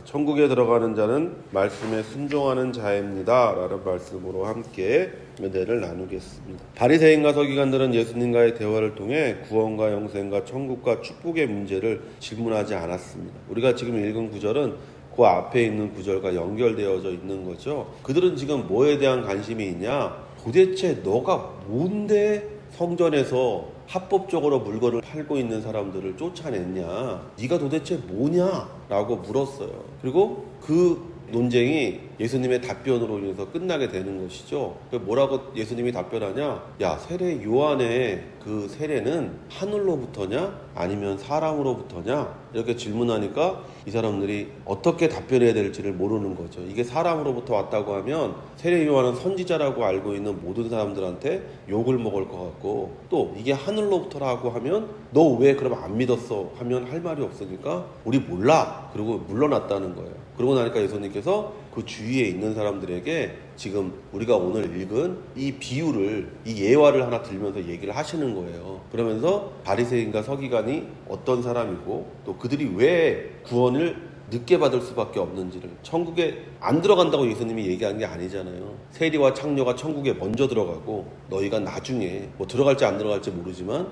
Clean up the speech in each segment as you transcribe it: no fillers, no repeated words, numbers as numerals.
천국에 들어가는 자는 말씀에 순종하는 자입니다 라는 말씀으로 함께 은혜를 나누겠습니다. 바리새인과 서기관들은 예수님과의 대화를 통해 구원과 영생과 천국과 축복의 문제를 질문하지 않았습니다. 우리가 지금 읽은 구절은 그 앞에 있는 구절과 연결되어져 있는 거죠. 그들은 지금 뭐에 대한 관심이 있냐? 도대체 너가 뭔데 성전에서 합법적으로 물건을 팔고 있는 사람들을 쫓아냈냐? 네가 도대체 뭐냐? 라고 물었어요. 그리고 그 논쟁이 예수님의 답변으로 인해서 끝나게 되는 것이죠. 뭐라고 예수님이 답변하냐? 야, 세례 요한의 그 세례는 하늘로부터냐? 아니면 사람으로부터냐? 이렇게 질문하니까 이 사람들이 어떻게 답변해야 될지를 모르는 거죠. 이게 사람으로부터 왔다고 하면 세례 요한은 선지자라고 알고 있는 모든 사람들한테 욕을 먹을 것 같고, 또 이게 하늘로부터라고 하면 너 왜 그럼 안 믿었어? 하면 할 말이 없으니까 우리 몰라. 그리고 물러났다는 거예요. 그러고 나니까 예수님께서 그 주위에 있는 사람들에게 지금 우리가 오늘 읽은 이 비유를, 이 예화를 하나 들면서 얘기를 하시는 거예요. 그러면서 바리새인과 서기관이 어떤 사람이고 또 그들이 왜 구원을 늦게 받을 수밖에 없는지를, 천국에 안 들어간다고 예수님이 얘기한 게 아니잖아요. 세리와 창녀가 천국에 먼저 들어가고 너희가 나중에 뭐 들어갈지 안 들어갈지 모르지만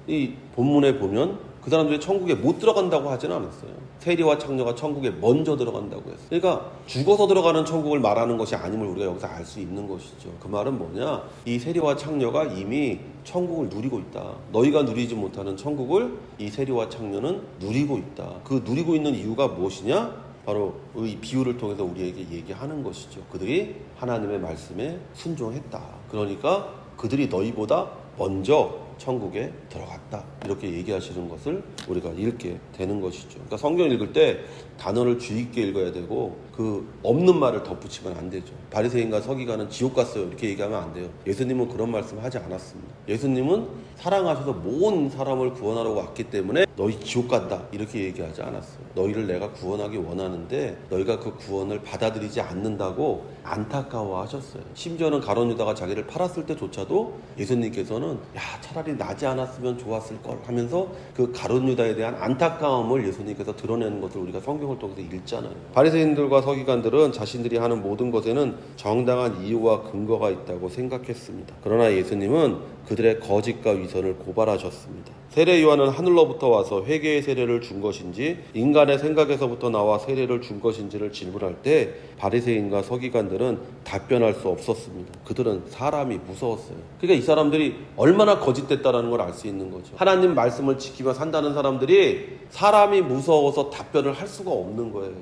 이 본문에 보면 그 사람들이 천국에 못 들어간다고 하지는 않았어요. 세리와 창녀가 천국에 먼저 들어간다고 했어요. 그러니까 죽어서 들어가는 천국을 말하는 것이 아님을 우리가 여기서 알 수 있는 것이죠. 그 말은 뭐냐? 이 세리와 창녀가 이미 천국을 누리고 있다. 너희가 누리지 못하는 천국을 이 세리와 창녀는 누리고 있다. 그 누리고 있는 이유가 무엇이냐? 바로 이 비유를 통해서 우리에게 얘기하는 것이죠. 그들이 하나님의 말씀에 순종했다. 그러니까 그들이 너희보다 먼저 천국에 들어갔다. 이렇게 얘기하시는 것을 우리가 읽게 되는 것이죠. 그러니까 성경 읽을 때 단어를 주의 깊게 읽어야 되고 그 없는 말을 덧붙이면 안 되죠. 바리새인과 서기관은 지옥 갔어요. 이렇게 얘기하면 안 돼요. 예수님은 그런 말씀 하지 않았습니다. 예수님은 사랑하셔서 모든 사람을 구원하러 왔기 때문에 너희 지옥 간다 이렇게 얘기하지 않았어요. 너희를 내가 구원하기 원하는데 너희가 그 구원을 받아들이지 않는다고 안타까워하셨어요. 심지어는 가룟 유다가 자기를 팔았을 때조차도 예수님께서는 야, 차라리 나지 않았으면 좋았을 걸 하면서 그 가룟 유다에 대한 안타까움을 예수님께서 드러내는 것을 우리가 성경을 통해서 읽잖아요. 바리새인들과 서기관들은 자신들이 하는 모든 것에는 정당한 이유와 근거가 있다고 생각했습니다. 그러나 예수님은 그들의 거짓과 위선을 고발하셨습니다. 세례 요한은 하늘로부터 와서 회개의 세례를 준 것인지 인간의 생각에서부터 나와 세례를 준 것인지를 질문할 때 바리새인과 서기관들은 답변할 수 없었습니다. 그들은 사람이 무서웠어요. 그러니까 이 사람들이 얼마나 거짓됐다는 걸 알 수 있는 거죠. 하나님 말씀을 지키며 산다는 사람들이 사람이 무서워서 답변을 할 수가 없는 거예요.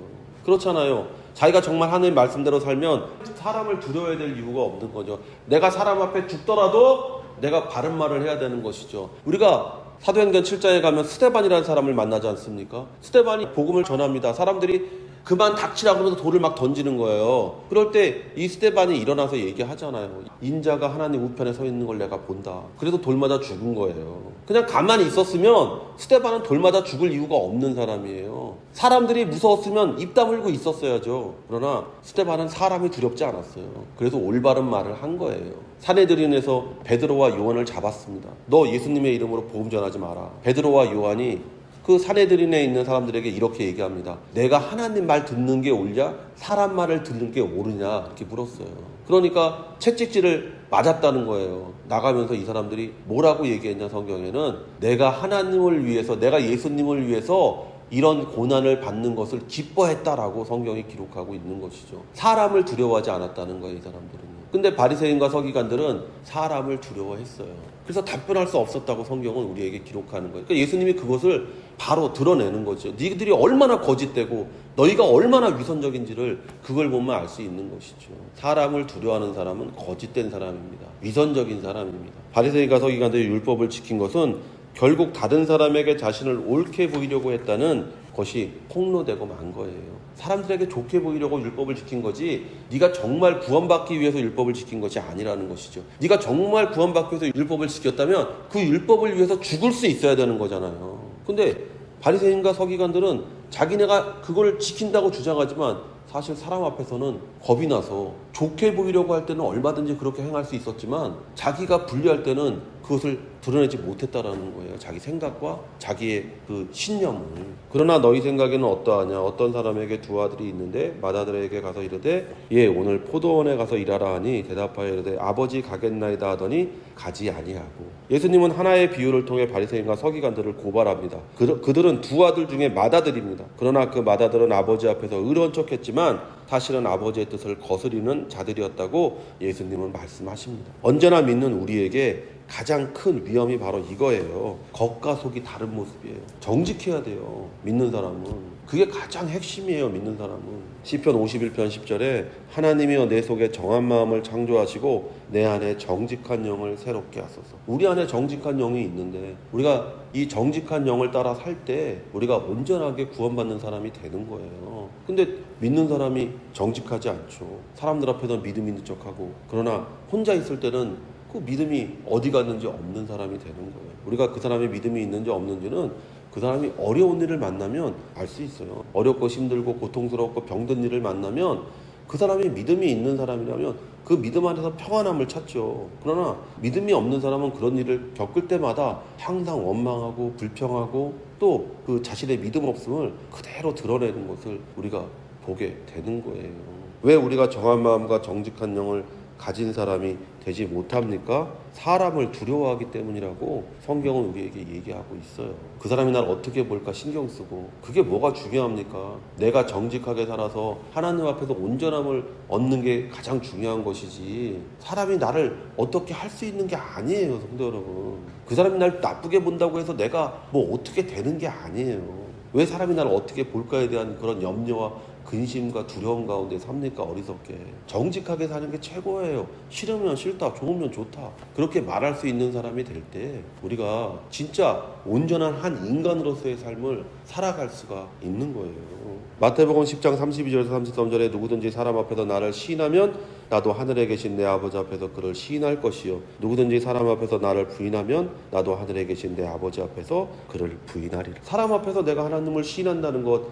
그렇잖아요. 자기가 정말 하나님 말씀대로 살면 사람을 두려워야 될 이유가 없는 거죠. 내가 사람 앞에 죽더라도 내가 바른 말을 해야 되는 것이죠. 우리가 사도행전 7장에 가면 스데반이라는 사람을 만나지 않습니까? 스데반이 복음을 전합니다. 사람들이 그만 닥치라고 하면서 돌을 막 던지는 거예요. 그럴 때 이 스데반이 일어나서 얘기하잖아요. 인자가 하나님 우편에 서 있는 걸 내가 본다. 그래서 돌 맞아 죽은 거예요. 그냥 가만히 있었으면 스데반은 돌 맞아 죽을 이유가 없는 사람이에요. 사람들이 무서웠으면 입 다물고 있었어야죠. 그러나 스데반은 사람이 두렵지 않았어요. 그래서 올바른 말을 한 거예요. 산헤드린에서 베드로와 요한을 잡았습니다. 너 예수님의 이름으로 복음 전하지 마라. 베드로와 요한이 그 산헤드린에 있는 사람들에게 이렇게 얘기합니다. 내가 하나님 말 듣는 게 옳냐? 사람 말을 듣는 게 옳으냐? 이렇게 물었어요. 그러니까 채찍질을 맞았다는 거예요. 나가면서 이 사람들이 뭐라고 얘기했냐? 성경에는 내가 하나님을 위해서, 내가 예수님을 위해서 이런 고난을 받는 것을 기뻐했다라고 성경이 기록하고 있는 것이죠. 사람을 두려워하지 않았다는 거예요, 이 사람들은. 근데 바리새인과 서기관들은 사람을 두려워했어요. 그래서 답변할 수 없었다고 성경은 우리에게 기록하는 거예요. 그러니까 예수님이 그것을 바로 드러내는 거죠. 너희들이 얼마나 거짓되고 너희가 얼마나 위선적인지를 그걸 보면 알 수 있는 것이죠. 사람을 두려워하는 사람은 거짓된 사람입니다. 위선적인 사람입니다. 바리새인과 서기관들이 율법을 지킨 것은 결국 다른 사람에게 자신을 옳게 보이려고 했다는 것이 폭로되고 만 거예요. 사람들에게 좋게 보이려고 율법을 지킨 거지 네가 정말 구원받기 위해서 율법을 지킨 것이 아니라는 것이죠. 네가 정말 구원받기 위해서 율법을 지켰다면 그 율법을 위해서 죽을 수 있어야 되는 거잖아요. 근데 바리새인과 서기관들은 자기네가 그걸 지킨다고 주장하지만 사실 사람 앞에서는 겁이 나서 좋게 보이려고 할 때는 얼마든지 그렇게 행할 수 있었지만 자기가 불리할 때는 그것을 드러내지 못했다라는 거예요. 자기 생각과 자기의 그 신념을. 그러나 너희 생각에는 어떠하냐? 어떤 사람에게 두 아들이 있는데 맏아들에게 가서 이르되 예 오늘 포도원에 가서 일하라 하니 대답하여 이르되 아버지 가겠나이다 하더니 가지 아니하고. 예수님은 하나의 비유를 통해 바리새인과 서기관들을 고발합니다. 그들은 두 아들 중에 맏아들입니다. 그러나 그 맏아들은 아버지 앞에서 의로운 척했지만 사실은 아버지의 뜻을 거스리는 자들이었다고 예수님은 말씀하십니다. 언제나 믿는 우리에게 가장 큰 위험이 바로 이거예요. 겉과 속이 다른 모습이에요. 정직해야 돼요. 믿는 사람은. 그게 가장 핵심이에요. 믿는 사람은. 시편 51편 10절에 하나님이여 내 속에 정한 마음을 창조하시고 내 안에 정직한 영을 새롭게 하소서. 우리 안에 정직한 영이 있는데 우리가 이 정직한 영을 따라 살 때 우리가 온전하게 구원받는 사람이 되는 거예요. 근데 믿는 사람이 정직하지 않죠. 사람들 앞에서 믿음 있는 척하고 그러나 혼자 있을 때는 그 믿음이 어디 갔는지 없는 사람이 되는 거예요. 우리가 그 사람의 믿음이 있는지 없는지는 그 사람이 어려운 일을 만나면 알 수 있어요. 어렵고 힘들고 고통스럽고 병든 일을 만나면 그 사람이 믿음이 있는 사람이라면 그 믿음 안에서 평안함을 찾죠. 그러나 믿음이 없는 사람은 그런 일을 겪을 때마다 항상 원망하고 불평하고 또 그 자신의 믿음 없음을 그대로 드러내는 것을 우리가 보게 되는 거예요. 왜 우리가 정한 마음과 정직한 영을 가진 사람이 되지 못합니까? 사람을 두려워하기 때문이라고 성경은 우리에게 얘기하고 있어요. 그 사람이 날 어떻게 볼까 신경 쓰고 그게 뭐가 중요합니까? 내가 정직하게 살아서 하나님 앞에서 온전함을 얻는 게 가장 중요한 것이지 사람이 나를 어떻게 할 수 있는 게 아니에요. 성도 여러분. 그 사람이 날 나쁘게 본다고 해서 내가 뭐 어떻게 되는 게 아니에요. 왜 사람이 나를 어떻게 볼까에 대한 그런 염려와 근심과 두려움 가운데 삽니까? 어리석게. 정직하게 사는 게 최고예요. 싫으면 싫다, 좋으면 좋다. 그렇게 말할 수 있는 사람이 될 때 우리가 진짜 온전한 한 인간으로서의 삶을 살아갈 수가 있는 거예요. 마태복음 10장 32절에서 33절에 누구든지 사람 앞에서 나를 시인하면 나도 하늘에 계신 내 아버지 앞에서 그를 시인할 것이요 누구든지 사람 앞에서 나를 부인하면 나도 하늘에 계신 내 아버지 앞에서 그를 부인하리라. 사람 앞에서 내가 하나님을 시인한다는 것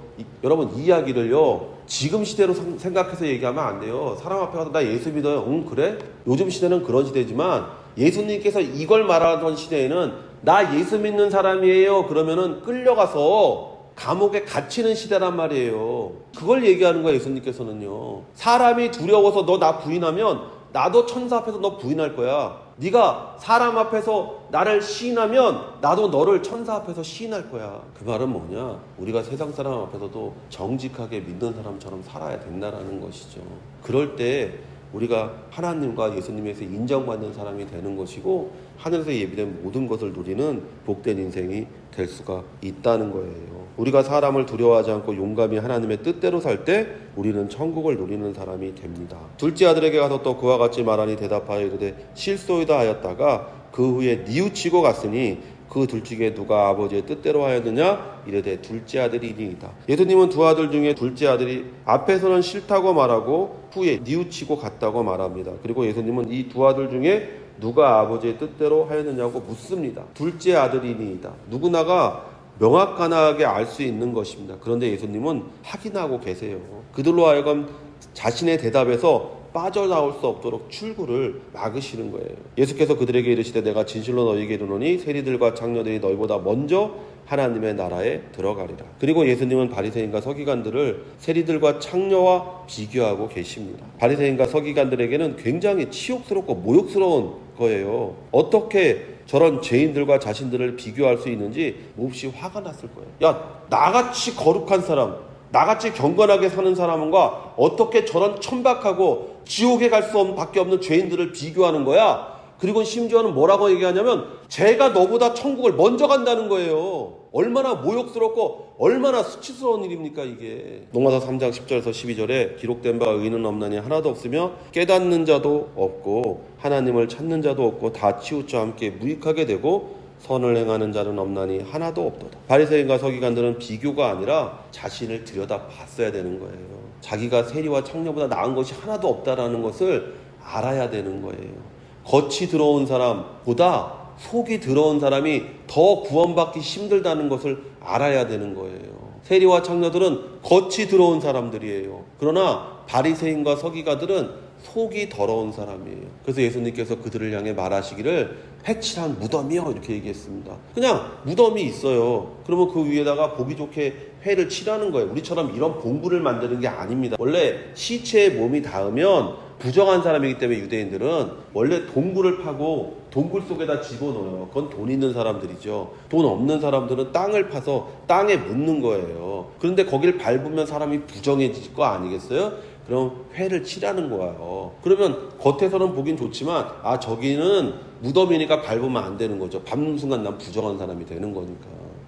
여러분 이 이야기를요 지금 시대로 생각해서 얘기하면 안 돼요. 사람 앞에 가서 나 예수 믿어요. 그래? 요즘 시대는 그런 시대지만 예수님께서 이걸 말하던 시대에는 나 예수 믿는 사람이에요 그러면은 끌려가서 감옥에 갇히는 시대란 말이에요. 그걸 얘기하는 거예요. 예수님께서는요. 사람이 두려워서 너 나 부인하면 나도 천사 앞에서 너 부인할 거야. 네가 사람 앞에서 나를 시인하면 나도 너를 천사 앞에서 시인할 거야. 그 말은 뭐냐? 우리가 세상 사람 앞에서도 정직하게 믿는 사람처럼 살아야 된다는 것이죠. 그럴 때 우리가 하나님과 예수님에서 인정받는 사람이 되는 것이고 하늘에서 예비된 모든 것을 누리는 복된 인생이 될 수가 있다는 거예요. 우리가 사람을 두려워하지 않고 용감히 하나님의 뜻대로 살 때 우리는 천국을 누리는 사람이 됩니다. 둘째 아들에게 가서 또 그와 같이 말하니 대답하여 이르되 실소이다 하였다가 그 후에 뉘우치고 갔으니 그 둘 중에 누가 아버지의 뜻대로 하였느냐? 이르되 둘째 아들이니이다. 예수님은 두 아들 중에 둘째 아들이 앞에서는 싫다고 말하고 후에 뉘우치고 갔다고 말합니다. 그리고 예수님은 이 두 아들 중에 누가 아버지의 뜻대로 하였느냐고 묻습니다. 둘째 아들이니이다. 누구나가 명확하게 알 수 있는 것입니다. 그런데 예수님은 확인하고 계세요. 그들로 하여금 자신의 대답에서 빠져나올 수 없도록 출구를 막으시는 거예요. 예수께서 그들에게 이르시되 내가 진실로 너희에게 이르노니 세리들과 창녀들이 너희보다 먼저 하나님의 나라에 들어가리라. 그리고 예수님은 바리새인과 서기관들을 세리들과 창녀와 비교하고 계십니다. 바리새인과 서기관들에게는 굉장히 치욕스럽고 모욕스러운 거예요. 어떻게 저런 죄인들과 자신들을 비교할 수 있는지 몹시 화가 났을 거예요. 야, 나같이 거룩한 사람, 나같이 경건하게 사는 사람과 어떻게 저런 천박하고 지옥에 갈 수 밖에 없는 죄인들을 비교하는 거야? 그리고 심지어는 뭐라고 얘기하냐면 제가 너보다 천국을 먼저 간다는 거예요. 얼마나 모욕스럽고 얼마나 수치스러운 일입니까 이게. 로마서 3장 10절에서 12절에 기록된 바 의는 없나니 하나도 없으며 깨닫는 자도 없고 하나님을 찾는 자도 없고 다 치우쳐 함께 무익하게 되고 선을 행하는 자는 없나니 하나도 없도다. 바리새인과 서기관들은 비교가 아니라 자신을 들여다봤어야 되는 거예요. 자기가 세리와 창녀보다 나은 것이 하나도 없다라는 것을 알아야 되는 거예요. 겉이 들어온 사람보다 속이 들어온 사람이 더 구원받기 힘들다는 것을 알아야 되는 거예요. 세리와 창녀들은 겉이 들어온 사람들이에요. 그러나 바리새인과 서기관들은 속이 더러운 사람이에요. 그래서 예수님께서 그들을 향해 말하시기를 회칠한 무덤이요 이렇게 얘기했습니다. 그냥 무덤이 있어요. 그러면 그 위에다가 보기 좋게 회를 칠하는 거예요. 우리처럼 이런 봉구를 만드는 게 아닙니다. 원래 시체에 몸이 닿으면 부정한 사람이기 때문에 유대인들은 원래 동굴을 파고 동굴 속에다 집어넣어요. 그건 돈 있는 사람들이죠. 돈 없는 사람들은 땅을 파서 땅에 묻는 거예요. 그런데 거길 밟으면 사람이 부정해질 거 아니겠어요? 그럼 회를 칠하는 거예요. 그러면 겉에서는 보긴 좋지만 저기는 무덤이니까 밟으면 안 되는 거죠. 밟는 순간 난 부정한 사람이 되는 거니까.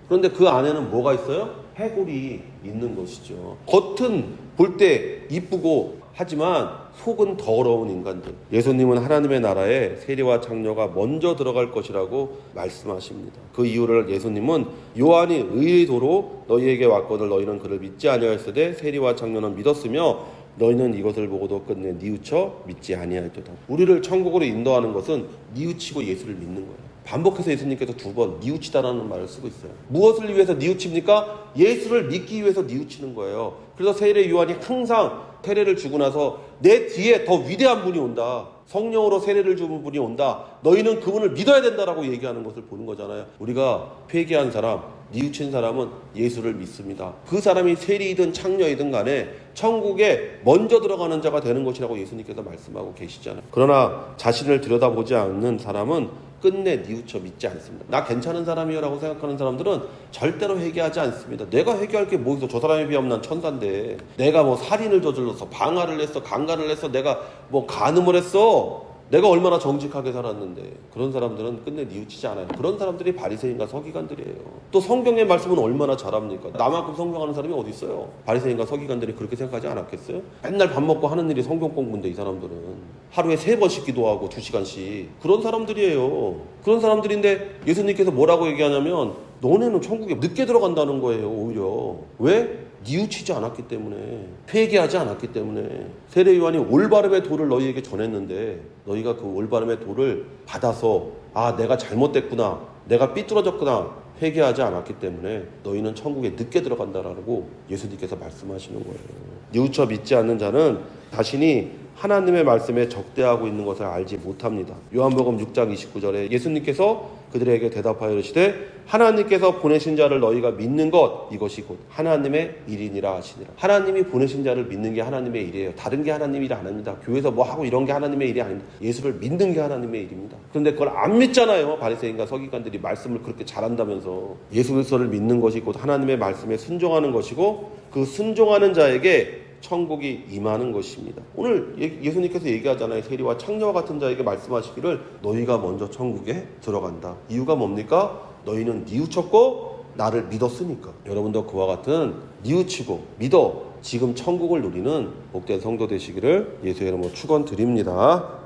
그런데 그 안에는 뭐가 있어요? 해골이 있는 것이죠. 겉은 볼 때 이쁘고 하지만 속은 더러운 인간들. 예수님은 하나님의 나라에 세리와 창녀가 먼저 들어갈 것이라고 말씀하십니다. 그 이유를 예수님은 요한이 의의 도로 너희에게 왔거늘 너희는 그를 믿지 아니하였으되 세리와 창녀는 믿었으며 너희는 이것을 보고도 끝내 뉘우쳐 믿지 아니하였도다. 우리를 천국으로 인도하는 것은 뉘우치고 예수를 믿는 거예요. 반복해서 예수님께서 2번 뉘우치다라는 말을 쓰고 있어요. 무엇을 위해서 뉘우칩니까? 예수를 믿기 위해서 뉘우치는 거예요. 그래서 세례 요한이 항상 세례를 주고 나서 내 뒤에 더 위대한 분이 온다. 성령으로 세례를 주는 분이 온다. 너희는 그분을 믿어야 된다라고 얘기하는 것을 보는 거잖아요. 우리가 회개한 사람, 뉘우친 사람은 예수를 믿습니다. 그 사람이 세리이든 창녀이든 간에 천국에 먼저 들어가는 자가 되는 것이라고 예수님께서 말씀하고 계시잖아요. 그러나 자신을 들여다보지 않는 사람은 끝내 뉘우쳐 믿지 않습니다. 나 괜찮은 사람이요 라고 생각하는 사람들은 절대로 회개하지 않습니다. 내가 회개할 게 뭐 있어. 저 사람에 비하면 난 천사인데. 내가 뭐 살인을 저질렀어, 방화를 했어, 강간을 했어, 내가 뭐 간음을 했어, 내가 얼마나 정직하게 살았는데. 그런 사람들은 끝내 뉘우치지 않아요. 그런 사람들이 바리새인과 서기관들이에요. 또 성경의 말씀은 얼마나 잘합니까? 나만큼 성경하는 사람이 어디 있어요? 바리새인과 서기관들이 그렇게 생각하지 않았겠어요? 맨날 밥 먹고 하는 일이 성경 공부인데 이 사람들은 하루에 3번씩 기도하고 2시간씩 그런 사람들이에요. 그런 사람들인데 예수님께서 뭐라고 얘기하냐면 너네는 천국에 늦게 들어간다는 거예요. 오히려 왜? 뉘우치지 않았기 때문에, 회개하지 않았기 때문에. 세례 요한이 올바름의 도를 너희에게 전했는데 너희가 그 올바름의 도를 받아서 내가 잘못됐구나, 내가 삐뚤어졌구나 회개하지 않았기 때문에 너희는 천국에 늦게 들어간다라고 예수님께서 말씀하시는 거예요. 뉘우쳐 믿지 않는 자는 자신이 하나님의 말씀에 적대하고 있는 것을 알지 못합니다. 요한복음 6장 29절에 예수님께서 그들에게 대답하여 이르시되 하나님께서 보내신 자를 너희가 믿는 것 이것이 곧 하나님의 일이니라 하시니라. 하나님이 보내신 자를 믿는 게 하나님의 일이에요. 다른 게 하나님의 일이 아닙니다. 교회에서 뭐 하고 이런 게 하나님의 일이 아닙니다. 예수를 믿는 게 하나님의 일입니다. 그런데 그걸 안 믿잖아요. 바리새인과 서기관들이 말씀을 그렇게 잘한다면서. 예수 그리스도를 믿는 것이 곧 하나님의 말씀에 순종하는 것이고 그 순종하는 자에게 천국이 임하는 것입니다. 오늘 예수님께서 얘기하잖아요. 세리와 창녀와 같은 자에게 말씀하시기를 너희가 먼저 천국에 들어간다. 이유가 뭡니까? 너희는 뉘우쳤고 나를 믿었으니까. 여러분도 그와 같은 뉘우치고 믿어 지금 천국을 누리는 복된 성도 되시기를 예수의 이름으로 축원드립니다.